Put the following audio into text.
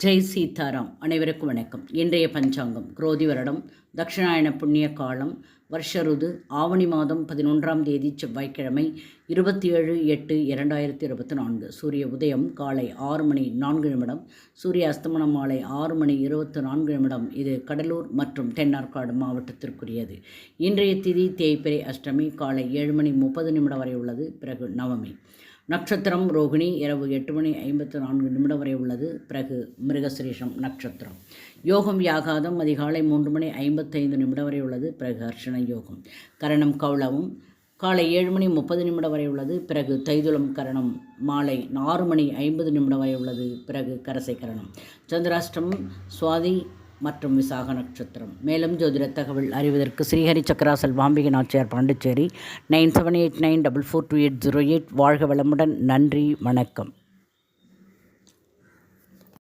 ஜெய் சீதாராம். அனைவருக்கும் வணக்கம். இன்றைய பஞ்சாங்கம் குரோதி வருடம், தட்சிணாயன புண்ணிய காலம், வருஷ ருது ஆவணி மாதம் 11ஆம் தேதி செவ்வாய்க்கிழமை 27/8/2024. சூரிய உதயம் காலை 6 மணி 4 நிமிடம், சூரிய அஸ்தமனம் மாலை 6 மணி 24 நிமிடம். இது கடலூர் மற்றும் தென்னார்காடு மாவட்டத்திற்குரியது. இன்றைய திதி தேய்பிறை அஷ்டமி காலை 7 மணி 30 நிமிடம் வரை உள்ளது. பிறகு நவமி. நட்சத்திரம் ரோகிணி இரவு 8 மணி 54 நிமிடம் வரை உள்ளது. பிறகு மிருகசிரீஷம் நட்சத்திரம். யோகம் யாகாதம் அதிகாலை 3 மணி 55 நிமிடம் வரை உள்ளது. பிறகு அர்ச்சன யோகம். கரணம் கௌளவம் காலை 7 மணி 30 நிமிடம் வரை உள்ளது. பிறகு தைதுளம் கரணம் மாலை 6 மணி 50 நிமிடம் வரை உள்ளது. பிறகு கரசை கரணம். சந்திராஷ்டமம் சுவாதி மற்றும் விசாக நட்சத்திரம். மேலும் ஜோதிட தகவல் அறிவதற்கு ஸ்ரீஹரி சக்கரா செல்வாம்பிகை நாச்சியார், பாண்டிச்சேரி 9789442808. வாழ்க வளமுடன். நன்றி, வணக்கம்.